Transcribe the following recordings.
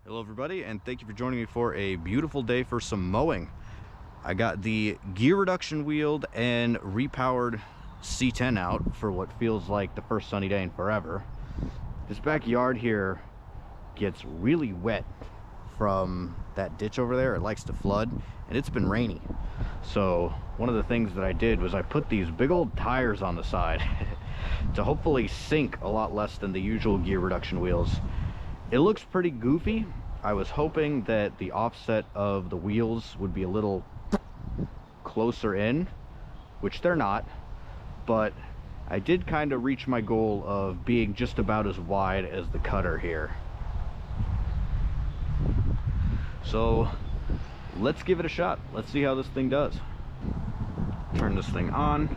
Hello everybody, and thank you for joining me for a beautiful day for some mowing. I got the gear reduction wheeled and repowered C10 out for what feels like the first sunny day in forever. This backyard here gets really wet from that ditch over there. It likes to flood, and it's been rainy. So one of the things that I did was I put these big old tires on the side to hopefully sink a lot less than the usual gear reduction wheels. It looks pretty goofy. I was hoping that the offset of the wheels would be a little closer in, which they're not, but I did kind of reach my goal of being just about as wide as the cutter here. So let's give it a shot. Let's see how this thing does. Turn this thing on.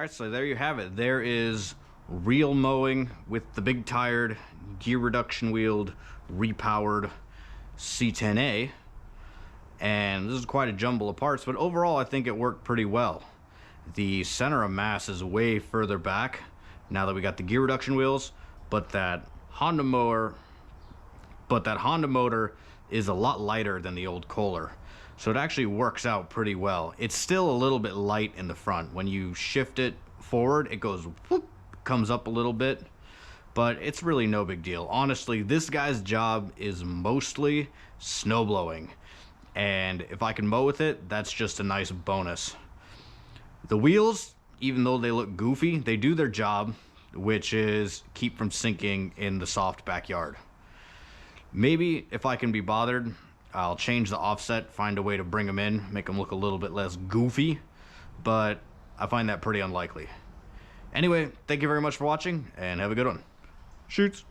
Alright, so there you have it. There is reel mowing with the big tired, gear reduction wheeled, repowered C10A. And this is quite a jumble of parts, but overall I think it worked pretty well. The center of mass is way further back now that we got the gear reduction wheels, but that Honda motor is a lot lighter than the old Kohler. So it actually works out pretty well. It's still a little bit light in the front. When you shift it forward, it goes whoop, comes up a little bit, but it's really no big deal. Honestly, this guy's job is mostly snow blowing, and if I can mow with it, that's just a nice bonus. The wheels, even though they look goofy, they do their job, which is keep from sinking in the soft backyard. Maybe if I can be bothered, I'll change the offset, find a way to bring them in, make them look a little bit less goofy, but I find that pretty unlikely. Anyway, thank you very much for watching, and have a good one. Shoots.